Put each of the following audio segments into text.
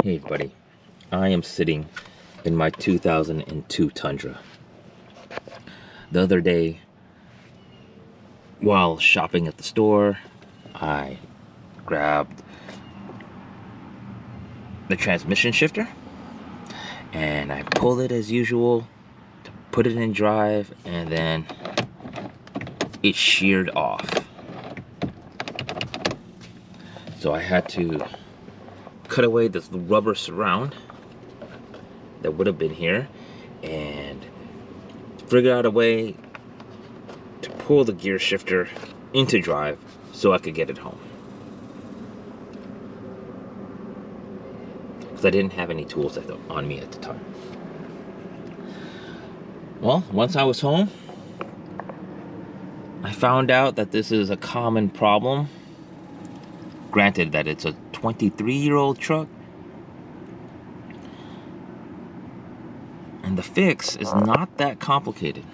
Hey buddy, I am sitting in my 2002 Tundra. The other day, while shopping at the store, I grabbed the transmission shifter and I pulled it as usual to put it in drive, and then it sheared off. So I had to cut away this rubber surround that would have been here and figure out a way to pull the gear shifter into drive so I could get it home. Because I didn't have any tools on me at the time. Well, once I was home, I found out that this is a common problem. Granted that it's a 23-year-old truck, and the fix is not that complicated.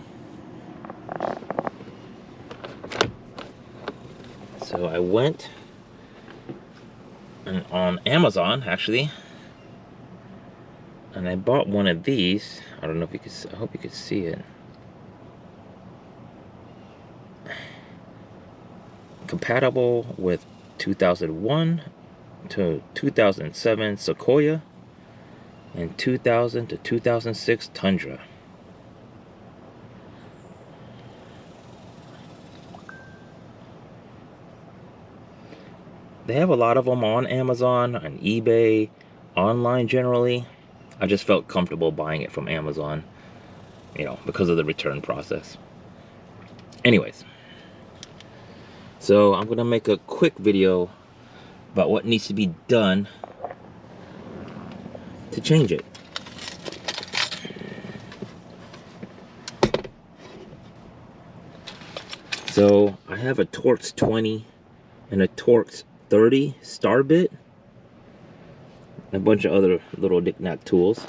So I went on Amazon actually, and I bought one of these. I don't know if you could, I hope you could see it. Compatible with 2001 to 2007 Sequoia and 2000 to 2006 Tundra. They have a lot of them on Amazon, on eBay, online generally. I just felt comfortable buying it from Amazon, you know, because of the return process. Anyways, so I'm gonna make a quick video about what needs to be done to change it. So I have a Torx 20 and a Torx 30 star bit, and a bunch of other little knick-knack tools.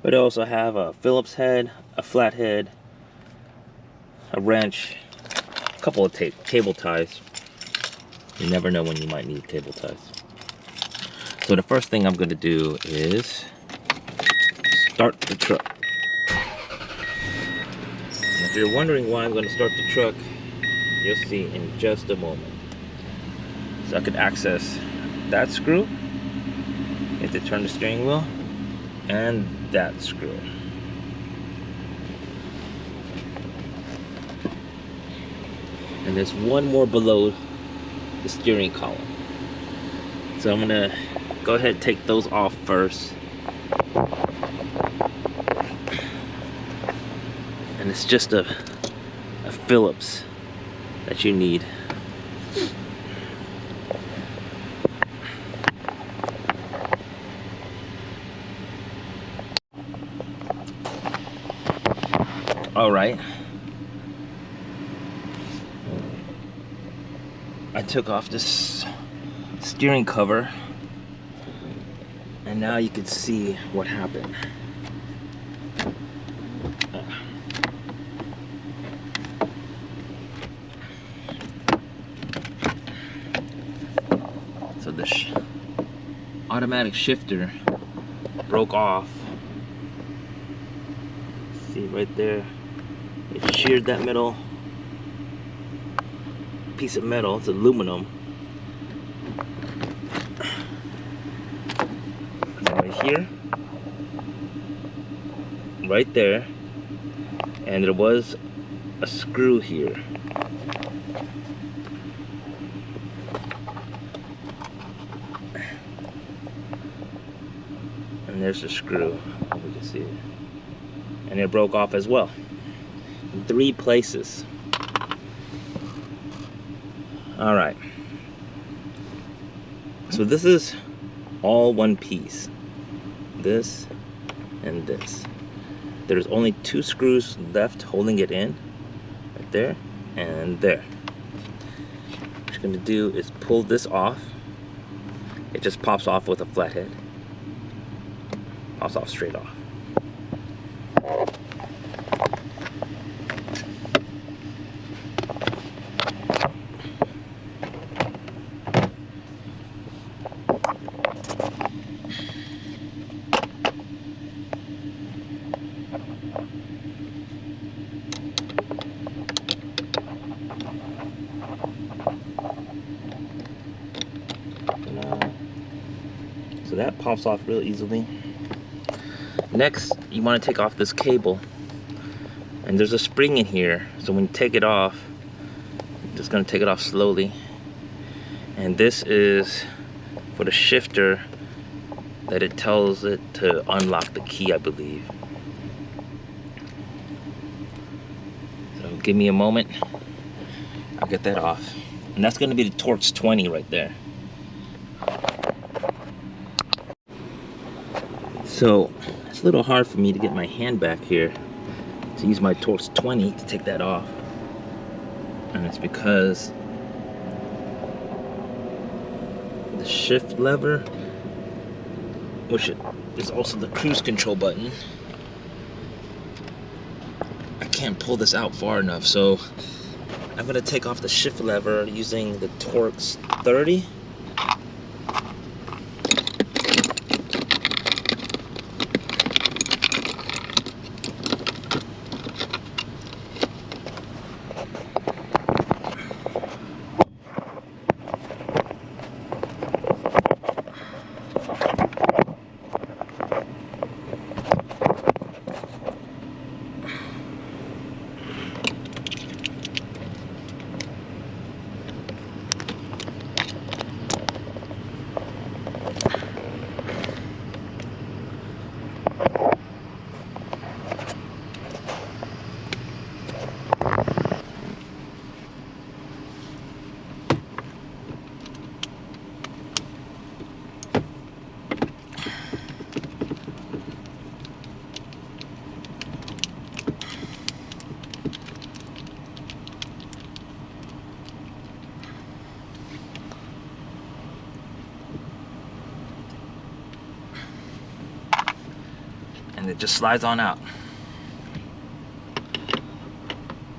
But I also have a Phillips head, a flathead, a wrench, a couple of cable ties. You never know when you might need cable ties. So the first thing I'm going to do is start the truck. And if you're wondering why I'm going to start the truck, you'll see in just a moment. So I could access that screw, you have to turn the steering wheel, and that screw. And there's one more below the steering column. So I'm gonna go ahead and take those off first. And it's just a Phillips that you need. All right. I took off this steering cover, and now you can see what happened. So the automatic shifter broke off. See right there, it sheared that middle piece of metal. It's aluminum. So right here, right there, and there was a screw here. And there's the screw, if you can see it. And it broke off as well, in 3 places. All right, so this is all one piece, this and this. There's only 2 screws left holding it in, right there and there. What you're gonna do is pull this off. It just pops off with a flathead. Pops off straight off. So that pops off real easily. Next, you want to take off this cable. And there's a spring in here. So when you take it off, I'm just going to take it off slowly. And this is for the shifter that it tells it to unlock the key, I believe. So give me a moment. I'll get that off. And that's going to be the Torx 20 right there. So it's a little hard for me to get my hand back here to use my Torx 20 to take that off. And it's because the shift lever, which is also the cruise control button, I can't pull this out far enough, so I'm going to take off the shift lever using the Torx 30. And it just slides on out.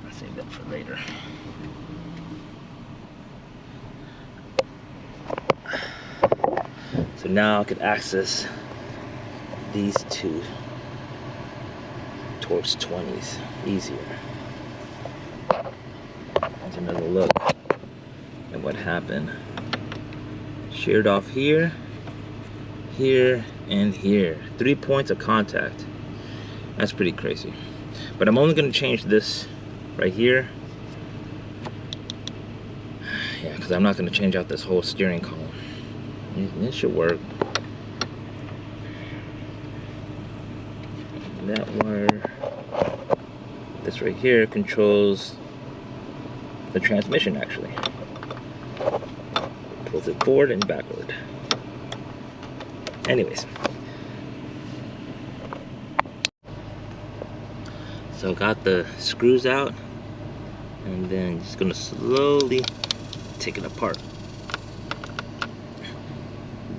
I'll save that for later. So now I can access these two Torx 20s easier. That's another look at what happened. Sheared off here, here, and here. 3 points of contact. That's pretty crazy. But I'm only going to change this right here. Yeah, because I'm not going to change out this whole steering column. This should work. That wire, this right here, controls the transmission actually. Pulls it forward and backward. Anyways. So got the screws out, and then just gonna slowly take it apart.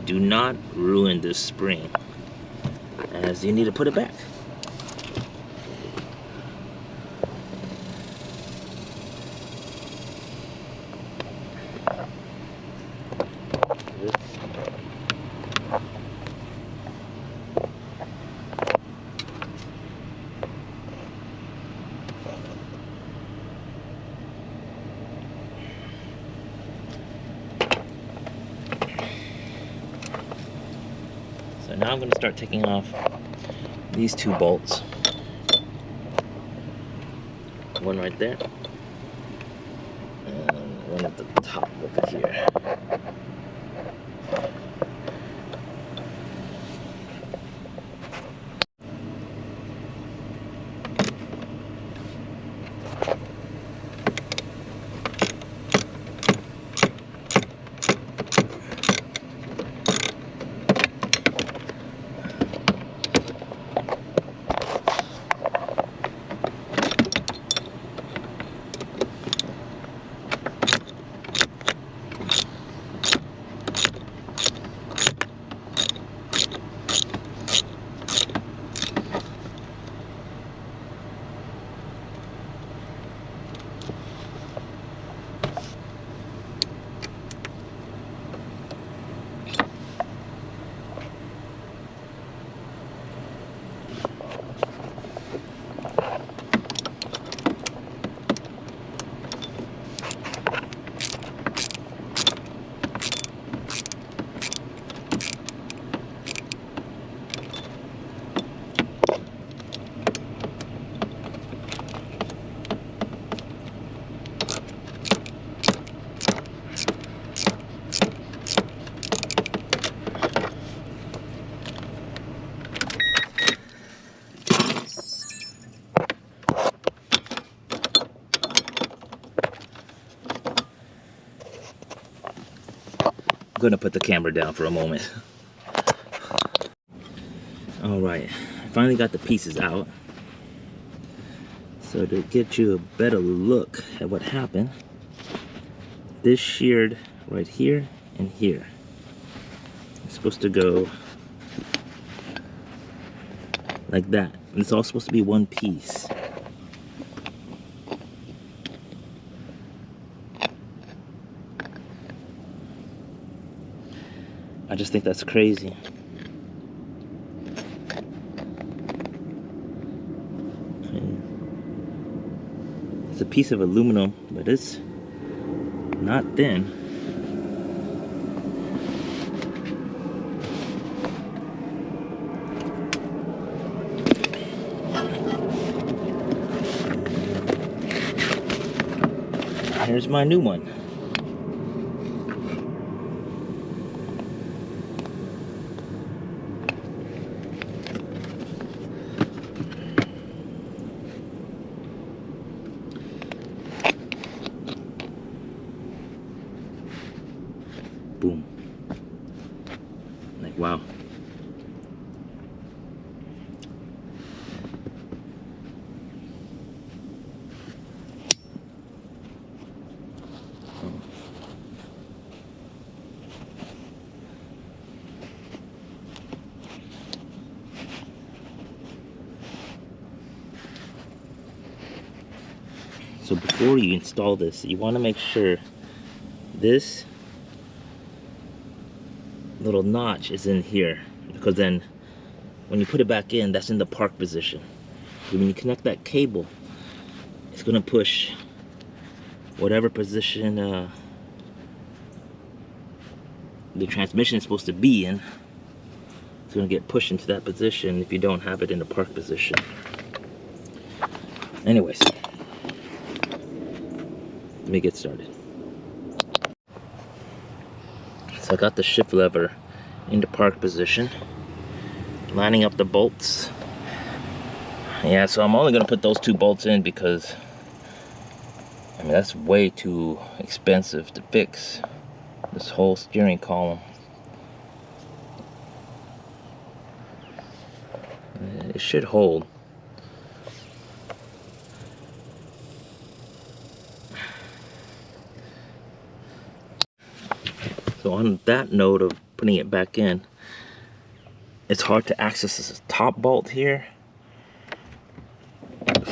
Do not ruin this spring, as you need to put it back. So now I'm going to start taking off these two bolts. One right there, and one at the top over here. gonna put the camera down for a moment. All right, I finally got the pieces out. So to get you a better look at what happened, this sheared right here and here. It's supposed to go like that. And it's all supposed to be one piece. I just think that's crazy. It's a piece of aluminum, but it's not thin. Here's my new one. Boom. Like, wow. So before you install this, you want to make sure this little notch is in here, because then when you put it back in, that's in the park position. When you connect that cable, it's going to push whatever position the transmission is supposed to be in. It's going to get pushed into that position if you don't have it in the park position. Anyways, let me get started. So I got the shift lever into park position, lining up the bolts. Yeah, so I'm only going to put those 2 bolts in because, I mean, that's way too expensive to fix this whole steering column. It should hold. So on that note of putting it back in, it's hard to access this top bolt here.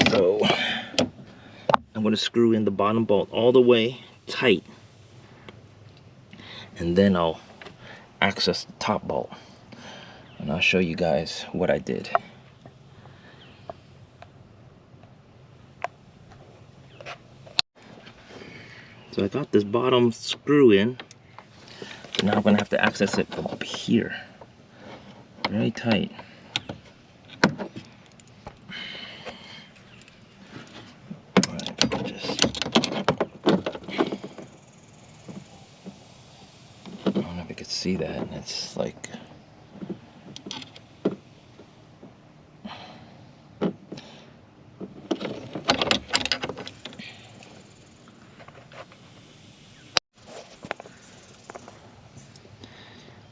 So I'm going to screw in the bottom bolt all the way tight, and then I'll access the top bolt. And I'll show you guys what I did. So I got this bottom screw in. So now I'm going to have to access it from up here. Very tight. Alright, just... I don't know if you could see that. It's like...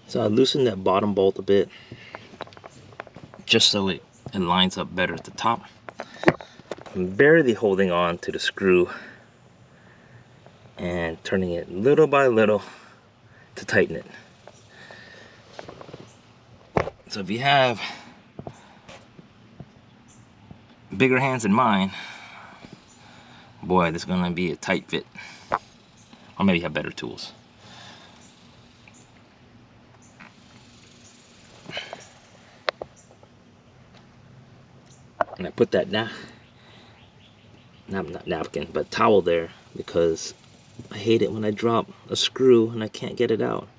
So I loosened that bottom bolt a bit, just so it lines up better at the top. I'm barely holding on to the screw and turning it little by little to tighten it. So if you have bigger hands than mine, boy, this is gonna be a tight fit. Or maybe you have better tools. And I put that not napkin, but towel there, because I hate it when I drop a screw and I can't get it out.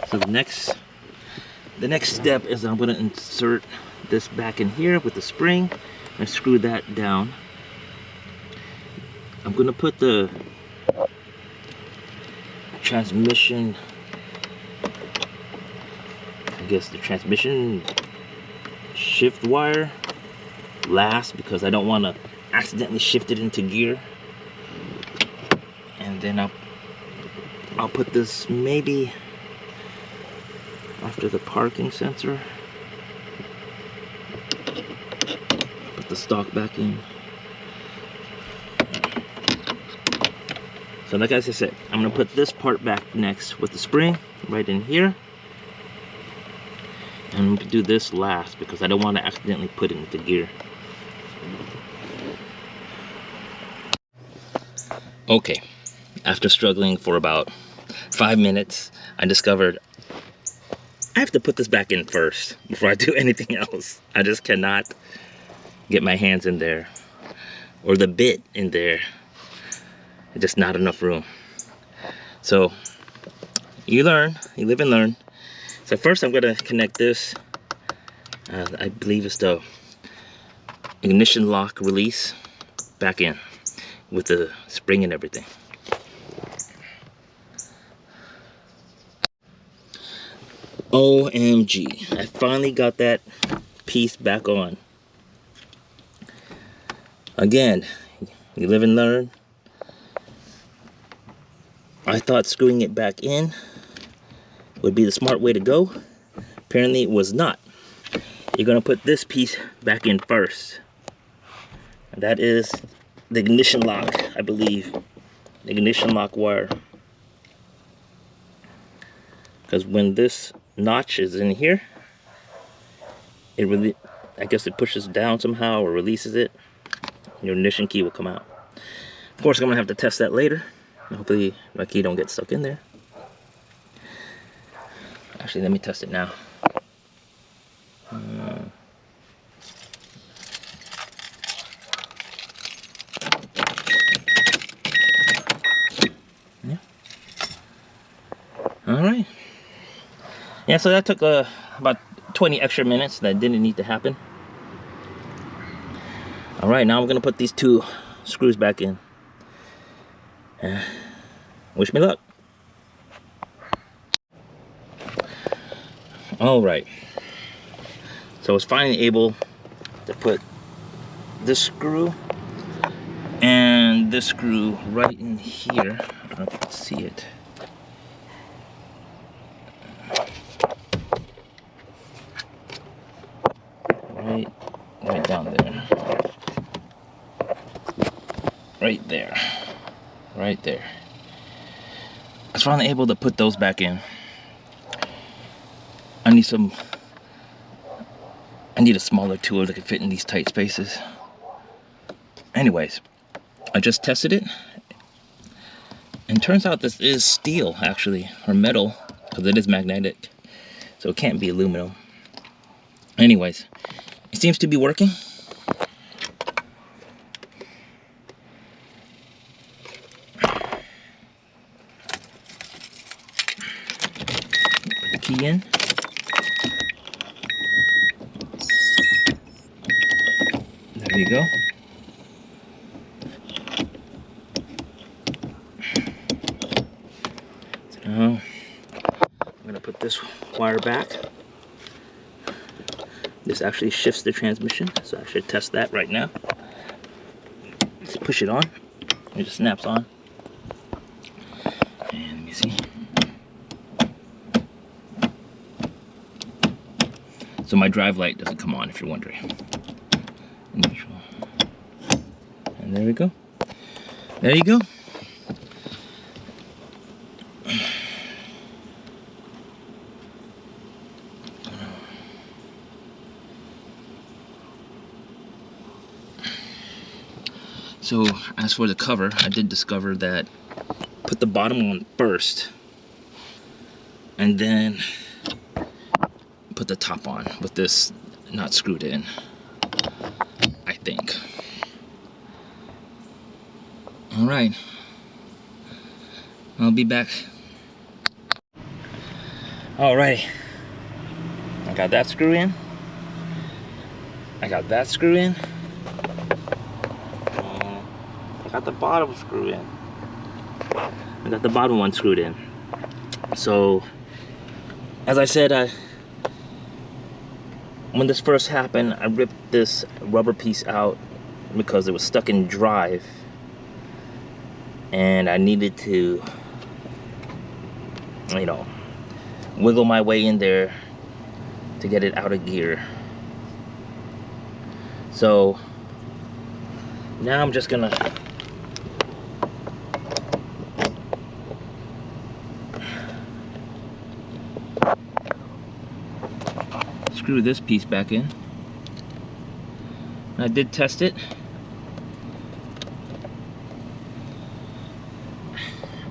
So the next step is I'm going to insert this back in here with the spring and screw that down. I'm going to put the transmission, I guess the transmission shift wire last, because I don't want to accidentally shifted into gear. And then I'll put this maybe after the parking sensor. Put the stock back in. So like I said, I'm gonna put this part back next with the spring right in here. And I'm gonna do this last because I don't want to accidentally put it into gear. Okay, after struggling for about 5 minutes, I discovered I have to put this back in first before I do anything else. I just cannot get my hands in there or the bit in there. Just not enough room. So you learn, you live and learn. So first I'm gonna connect this, I believe it's the ignition lock release, back in with the spring and everything. OMG, I finally got that piece back on. Again, you live and learn. I thought screwing it back in would be the smart way to go. Apparently it was not. You're gonna put this piece back in first. And that is the ignition lock, I believe. The ignition lock wire. Because when this notch is in here, it really, I guess it pushes down somehow or releases it. Your ignition key will come out. Of course, I'm gonna have to test that later. Hopefully my key don't get stuck in there. Actually, let me test it now. Yeah. All right. Yeah, so that took about 20 extra minutes. That didn't need to happen. All right, now I'm gonna put these 2 screws back in. Wish me luck. All right. So I was finally able to put this screw and this screw right in here. I don't know if you can see it. Right down there. Right there. Right there. I was finally able to put those back in. I need a smaller tool that can fit in these tight spaces. Anyways, I just tested it. And turns out this is steel, actually, or metal, because it is magnetic. So it can't be aluminum. Anyways, it seems to be working. Put the key in. There you go. So now I'm gonna put this wire back. This actually shifts the transmission, so I should test that right now. Let's push it on. It just snaps on. And let me see. So my drive light doesn't come on, if you're wondering. Neutral. And there we go. There you go. So as for the cover, I did discover that put the bottom one first and then put the top on with this not screwed in, I think. All right, I'll be back. All right, I got that screw in. I got that screw in. I got the bottom screw in. I got the bottom one screwed in. So, as I said, when this first happened, I ripped this rubber piece out because it was stuck in drive, and I needed to, you know, wiggle my way in there to get it out of gear. So now I'm just gonna screw this piece back in. I did test it,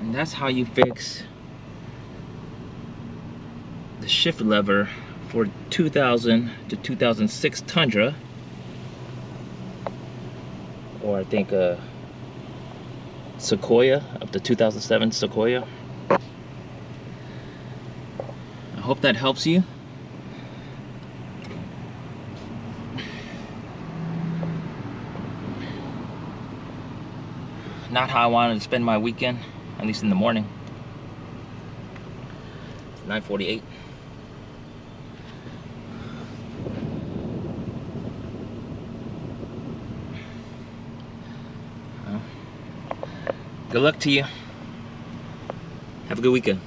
and that's how you fix the shift lever for 2000 to 2006 Tundra, or I think Sequoia, up to 2007 Sequoia. I hope that helps you. Not how I wanted to spend my weekend, at least in the morning. 9:48. Well, good luck to you. Have a good weekend.